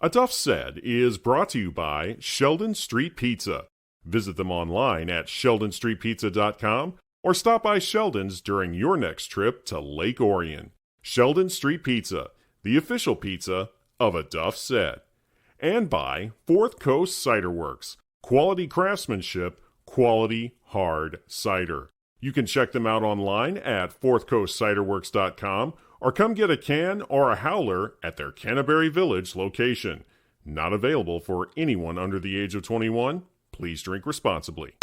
Enough Said is brought to you by Sheldon Street Pizza. Visit them online at sheldonstreetpizza.com or stop by Sheldon's during your next trip to Lake Orion. Sheldon Street Pizza, the official pizza of Enough Said. And by Fourth Coast Cider Works. Quality craftsmanship, quality hard cider. You can check them out online at fourthcoastciderworks.com or come get a can or a howler at their Canterbury Village location. Not available for anyone under the age of 21. Please drink responsibly.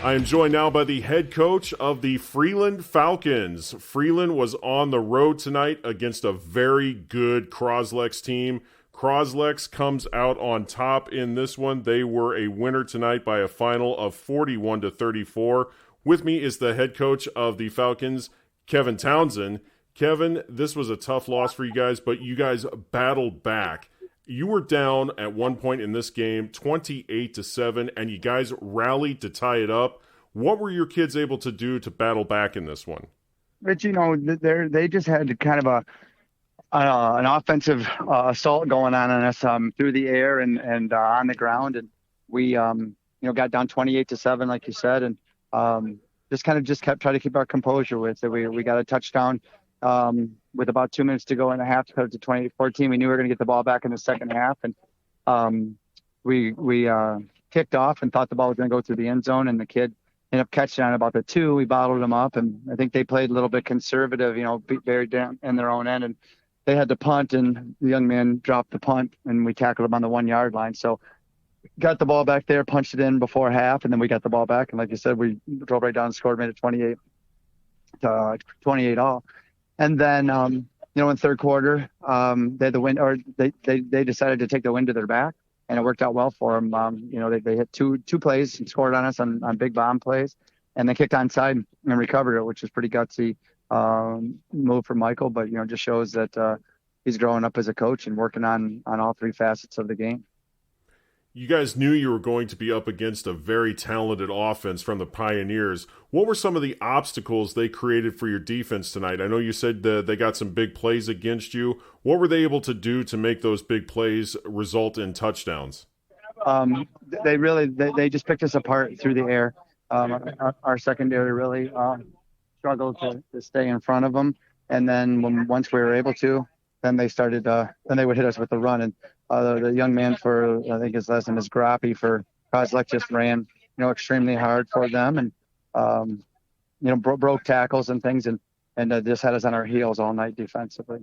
I am joined now by the head coach of the Freeland Falcons. Freeland was on the road tonight against a very good Cros-Lex team. Cros-Lex comes out on top in this one. They were a winner tonight by a final of 41-34. With me is the head coach of the Falcons, Kevin Townsend. Kevin, this was a tough loss for you guys, but you guys battled back. You were down at one point in this game, 28-7, and you guys rallied to tie it up. What were your kids able to do to battle back in this one? Rich, they just had kind of an offensive assault going on us through the air and on the ground, and we got down 28-7, like you said, and just kept trying to keep our composure with it. We got a touchdown. With about 2 minutes to go in the half to cut it to 28-14. We knew we were going to get the ball back in the second half, and we kicked off and thought the ball was going to go through the end zone, and the kid ended up catching on about the 2. We bottled them up, and I think they played a little bit conservative, buried down in their own end, and they had to punt, and the young man dropped the punt, and we tackled him on the 1 yard line. So got the ball back there, punched it in before half, and then we got the ball back, and like you said, we drove right down and scored, made it 28 all. And then, in third quarter, they had the wind, or they decided to take the wind to their back, and it worked out well for them. They hit two plays and scored on us on big bomb plays, and they kicked onside and recovered it, which was pretty gutsy move for Michael. But just shows that he's growing up as a coach and working on all three facets of the game. You guys knew you were going to be up against a very talented offense from the Pioneers. What were some of the obstacles they created for your defense tonight? I know you said they got some big plays against you. What were they able to do to make those big plays result in touchdowns? They just picked us apart through the air. Our secondary really struggled to stay in front of them. And then once we were able to, then they would hit us with the run. And the young man I think his last name is Grappy for Cros-Lex just ran, extremely hard for them and, broke tackles and things and just had us on our heels all night defensively.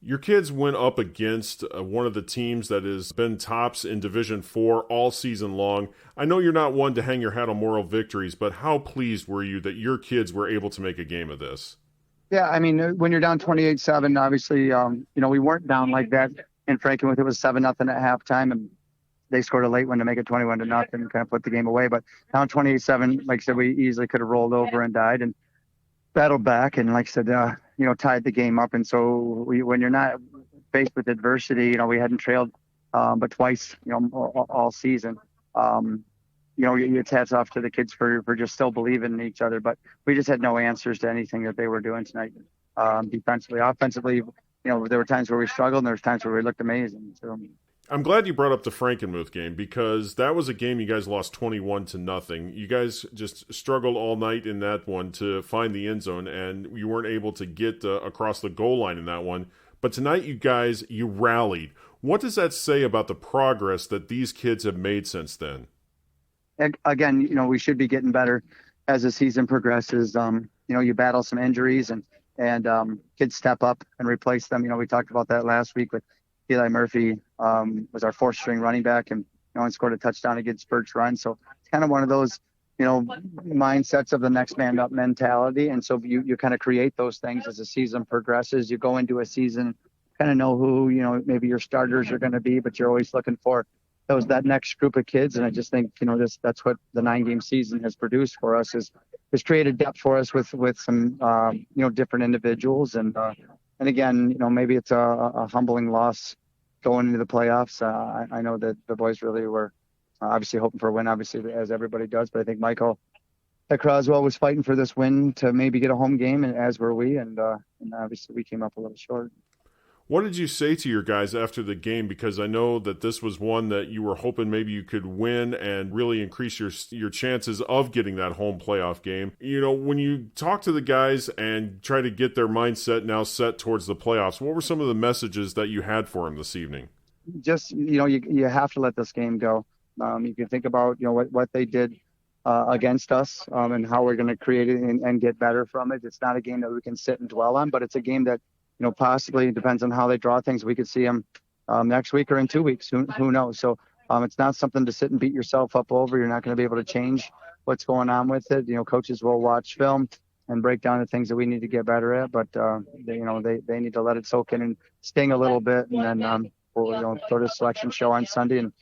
Your kids went up against one of the teams that has been tops in Division IV all season long. I know you're not one to hang your hat on moral victories, but how pleased were you that your kids were able to make a game of this? Yeah, I mean, when you're down 28-7, obviously, we weren't down like that. In Frankenmuth, it was 7-0 at halftime, and they scored a late one to make it 21-0 and kind of put the game away. But down 28-7, like I said, we easily could have rolled over and died and battled back, and like I said, tied the game up. And so when you're not faced with adversity, we hadn't trailed but twice, all season. It's hats off to the kids for just still believing in each other. But we just had no answers to anything that they were doing tonight, defensively, offensively. There were times where we struggled and there was times where we looked amazing. So I'm glad you brought up the Frankenmuth game because that was a game you guys lost 21-0. You guys just struggled all night in that one to find the end zone, and you weren't able to get across the goal line in that one. But tonight you rallied. What does that say about the progress that these kids have made since then? Again, we should be getting better as the season progresses. You battle some injuries and kids step up and replace them. We talked about that last week with Eli Murphy was our fourth string running back and scored a touchdown against Birch Run. So it's kind of one of those, mindsets of the next man up mentality. And so you kind of create those things as the season progresses. You go into a season, kind of know who, maybe your starters are going to be, but you're always looking for that next group of kids. And I just think, that's what the 9-game season has produced for us is created depth for us with some, different individuals. And again, maybe it's a humbling loss going into the playoffs. I know that the boys really were obviously hoping for a win, obviously, as everybody does. But I think Michael at Croswell was fighting for this win to maybe get a home game, and as were we. And obviously we came up a little short. What did you say to your guys after the game? Because I know that this was one that you were hoping maybe you could win and really increase your chances of getting that home playoff game. When you talk to the guys and try to get their mindset now set towards the playoffs, what were some of the messages that you had for them this evening? Just, you have to let this game go. You can think about, what they did against us and how we're going to create it and get better from it. It's not a game that we can sit and dwell on, but it's a game that, possibly depends on how they draw things. We could see them next week or in 2 weeks. Who knows? So it's not something to sit and beat yourself up over. You're not going to be able to change what's going on with it. Coaches will watch film and break down the things that we need to get better at, but they need to let it soak in and sting a little bit, and then we'll go to the selection show on Sunday and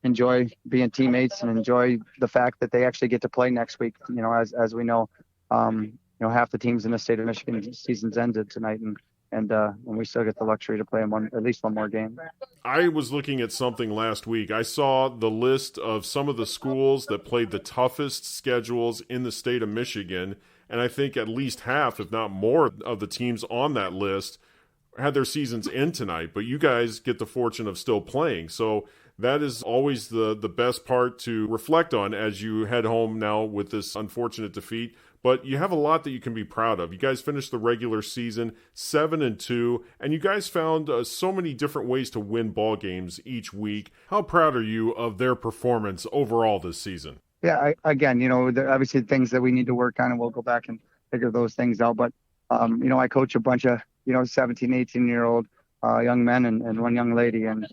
enjoy being teammates and enjoy the fact that they actually get to play next week. As we know, half the teams in the state of Michigan season's ended tonight, and we still get the luxury to play at least one more game. I was looking at something last week. I saw the list of some of the schools that played the toughest schedules in the state of Michigan, and I think at least half, if not more, of the teams on that list had their seasons end tonight, but you guys get the fortune of still playing. So that is always the best part to reflect on as you head home now with this unfortunate defeat. But you have a lot that you can be proud of. You guys finished the regular season 7-2, and you guys found so many different ways to win ball games each week. How proud are you of their performance overall this season? Yeah, again, there are obviously things that we need to work on, and we'll go back and figure those things out. But, I coach a bunch of, 17, 18-year-old young men and one young lady. And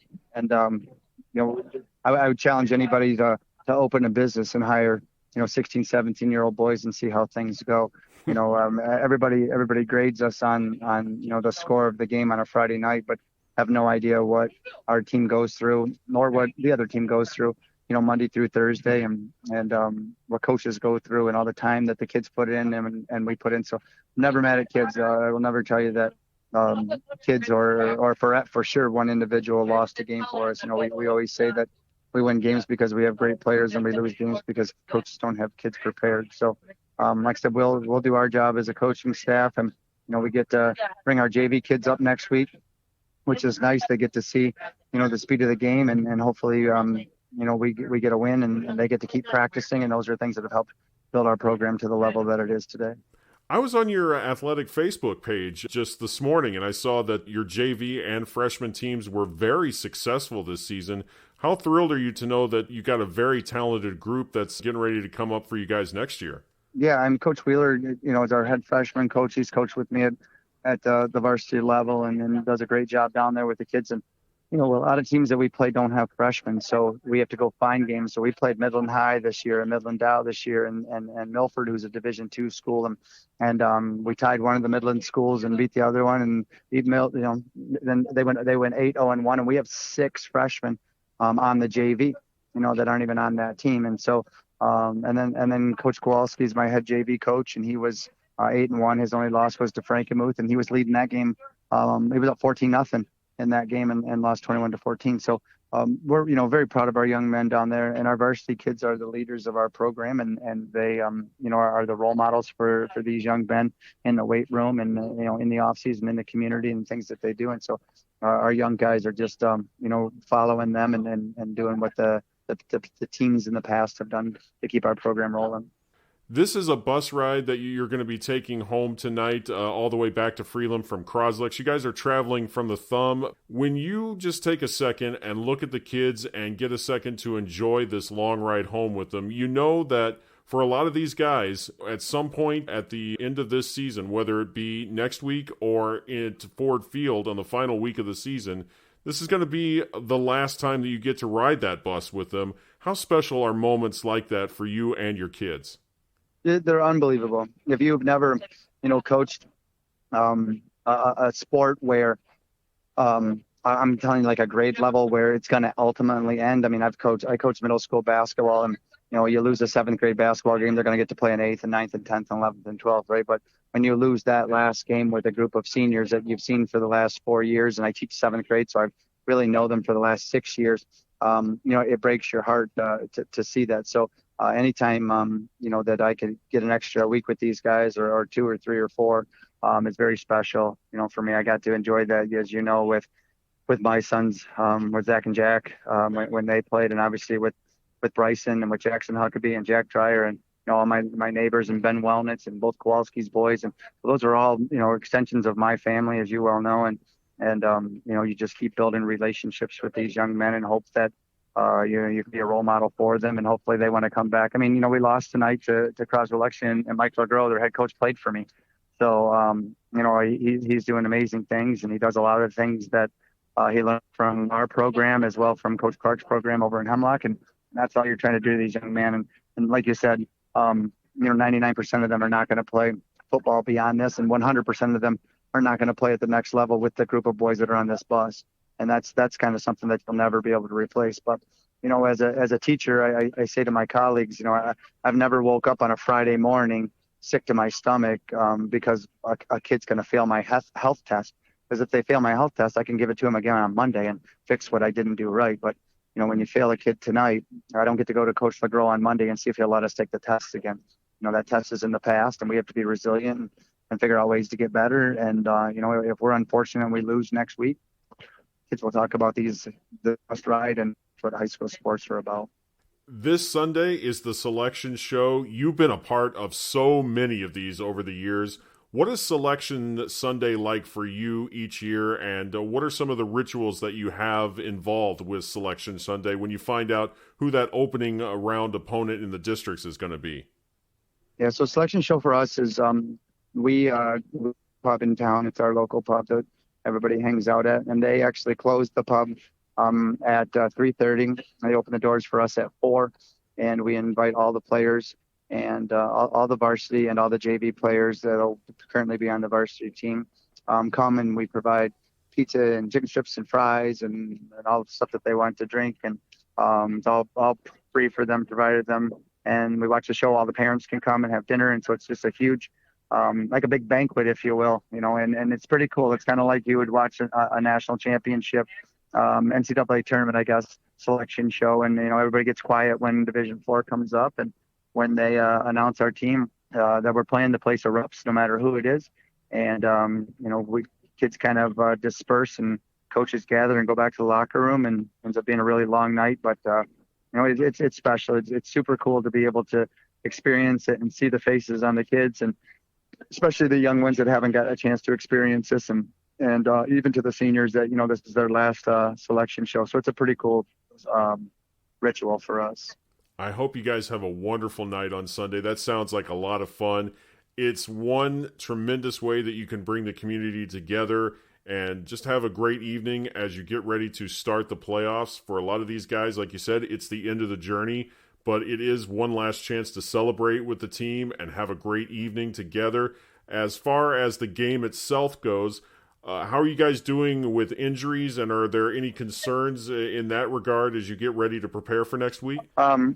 I would challenge anybody to open a business and hire, 16, 17-year-old boys and see how things go. Everybody grades us on the score of the game on a Friday night, but have no idea what our team goes through, nor what the other team goes through, Monday through Thursday, and what coaches go through and all the time that the kids put in and we put in. So never mad at kids. I will never tell you that kids or for sure one individual lost a game for us. We always say that we win games because we have great players, and we lose games because coaches don't have kids prepared. So like I said, we'll do our job as a coaching staff, and we get to bring our JV kids up next week, which is nice. They get to see the speed of the game, and hopefully we get a win, and they get to keep practicing, and those are things that have helped build our program to the level that it is today. I was on your athletic Facebook page just this morning, and I saw that your JV and freshman teams were very successful this season. How thrilled are you to know that you got a very talented group that's getting ready to come up for you guys next year? Yeah, I'm Coach Wheeler, is our head freshman coach. He's coached with me at the varsity level and does a great job down there with the kids. And a lot of teams that we play don't have freshmen, so we have to go find games. So we played Midland High this year and Midland Dow this year, and Milford, who's a Division II school, and we tied one of the Midland schools and beat the other one, and beat then they went 8-0-1, and we have 6 freshmen on the JV, that aren't even on that team. And so and then Coach Kowalski is my head JV coach, and he was 8-1. His only loss was to Frankenmuth, and he was leading that game. He was up 14-0 in that game and lost 21-14. So we're very proud of our young men down there, and our varsity kids are the leaders of our program, and they are the role models for these young men in the weight room and in the off season in the community and things that they do. And so our young guys are just following them and doing what the teams in the past have done to keep our program rolling. This is a bus ride that you're going to be taking home tonight, all the way back to Freeland from Cros-Lex. You guys are traveling from the Thumb. When you just take a second and look at the kids and get a second to enjoy this long ride home with them, you know that for a lot of these guys, at some point at the end of this season, whether it be next week or at Ford Field on the final week of the season, this is going to be the last time that you get to ride that bus with them. How special are moments like that for you and your kids? They're unbelievable. If you've never, coached a sport where I'm telling you, like a grade level where it's going to ultimately end. I mean, I coached middle school basketball, and you lose a 7th grade basketball game, they're going to get to play an 8th and 9th and 10th and 11th and 12th, right? But when you lose that last game with a group of seniors that you've seen for the last 4 years, and I teach 7th grade, so really know them for the last 6 years. It breaks your heart to see that. So anytime, that I can get an extra week with these guys or 2 or 3 or 4, it's very special. For me, I got to enjoy that, as with my sons, with Zach and Jack, when they played, and obviously with Bryson and with Jackson Huckabee and Jack Dreyer and all my neighbors and Ben Wellnitz and both Kowalski's boys. And those are all, extensions of my family, as you well know. And you just keep building relationships with these young men and hope that, you can be a role model for them, and hopefully they want to come back. I mean, we lost tonight to Cros-Lex, and Mike LaGros, their head coach, played for me. So, he's doing amazing things, and he does a lot of things that he learned from our program as well, from Coach Clark's program over in Hemlock. And that's all you're trying to do to these young men. And like you said, 99% of them are not going to play football beyond this, and 100% of them are not going to play at the next level with the group of boys that are on this bus. And that's kind of something that you'll never be able to replace. But, as a teacher, I say to my colleagues, I've never woke up on a Friday morning sick to my stomach because a kid's going to fail my health test. Because if they fail my health test, I can give it to them again on Monday and fix what I didn't do right. But, when you fail a kid tonight, I don't get to go to Coach LaGros on Monday and see if he'll let us take the test again. That test is in the past, and we have to be resilient and figure out ways to get better. And, if we're unfortunate and we lose next week, kids will talk about the bus ride and what high school sports are about. This Sunday is the selection show. You've been a part of so many of these over the years. What is Selection Sunday like for you each year, and what are some of the rituals that you have involved with Selection Sunday when you find out who that opening round opponent in the districts is going to be? Yeah, so Selection Show for us is we pub in town. It's our local pub that everybody hangs out at, and they actually close the pub at 3:30. They open the doors for us at 4, and we invite all the players and all the varsity and all the JV players that'll currently be on the varsity team come, and we provide pizza and chicken strips and fries and all the stuff that they want to drink, and it's all free for them, provided them. And we watch the show. All the parents can come and have dinner, and so it's just a huge, like a big banquet, if you will, and it's pretty cool. It's kind of like you would watch a national championship, NCAA tournament, I guess, selection show. And, everybody gets quiet when Division IV comes up, and when they announce our team that we're playing, the place erupts no matter who it is. And, kids kind of disperse, and coaches gather and go back to the locker room, and ends up being a really long night. But, it's special. It's super cool to be able to experience it and see the faces on the kids, and especially the young ones that haven't got a chance to experience this, and even to the seniors that, this is their last selection show. So it's a pretty cool ritual for us. I hope you guys have a wonderful night on Sunday. That sounds like a lot of fun. It's one tremendous way that you can bring the community together and just have a great evening as you get ready to start the playoffs. For a lot of these guys, like you said, it's the end of the journey, but it is one last chance to celebrate with the team and have a great evening together. As far as the game itself goes, how are you guys doing with injuries, and are there any concerns in that regard as you get ready to prepare for next week?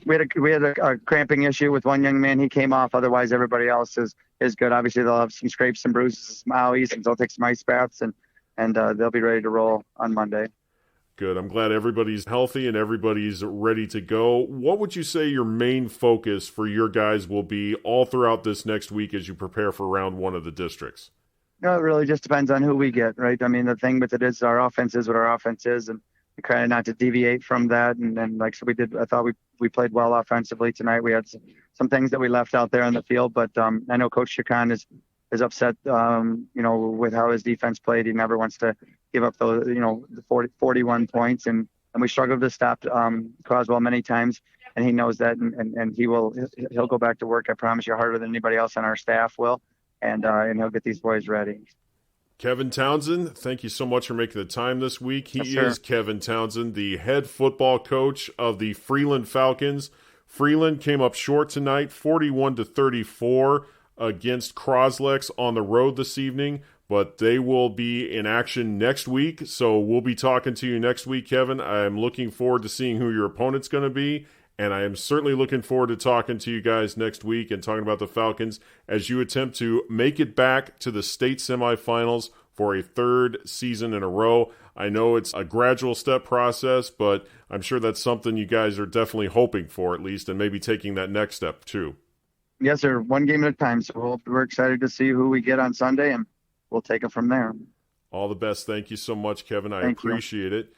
We had a cramping issue with one young man. He came off. Otherwise, everybody else is good. Obviously, they'll have some scrapes and bruises, some owies, and they'll take some ice baths, and they'll be ready to roll on Monday. Good. I'm glad everybody's healthy and everybody's ready to go. What would you say your main focus for your guys will be all throughout this next week as you prepare for round 1 of the districts? It really just depends on who we get, right? I mean, the thing with it is our offense is what our offense is, and we kind of not to deviate from that. And like so we did, I thought we played well offensively tonight. We had some things that we left out there on the field, but I know Coach Chacon is upset, with how his defense played. He never wants to give up the 41 points, and we struggled to stop Croswell many times, and he knows that, and he'll go back to work. I promise you, harder than anybody else on our staff will. And he'll get these boys ready. Kevin Townsend, thank you so much for making the time this week. He Yes, is Kevin Townsend, the head football coach of the Freeland Falcons. Freeland came up short tonight, 41-34 against Cros-Lex on the road this evening, but they will be in action next week. So we'll be talking to you next week, Kevin. I'm looking forward to seeing who your opponent's going to be. And I am certainly looking forward to talking to you guys next week and talking about the Falcons as you attempt to make it back to the state semifinals for a third season in a row. I know it's a gradual step process, but I'm sure that's something you guys are definitely hoping for, at least, and maybe taking that next step too. Yes, sir. One game at a time. So we're excited to see who we get on Sunday, and we'll take it from there. All the best. Thank you so much, Kevin. I Thank you. appreciate it.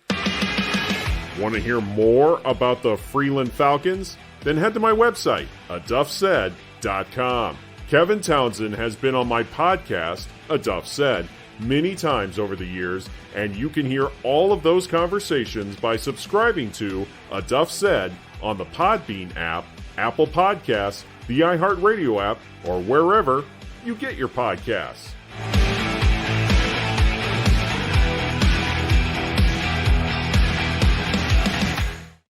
Want to hear more about the Freeland Falcons? Then head to my website, aduffsaid.com. Kevin Townsend has been on my podcast, A Duff Said, many times over the years, and you can hear all of those conversations by subscribing to A Duff Said on the Podbean app, Apple Podcasts, the iHeartRadio app, or wherever you get your podcasts.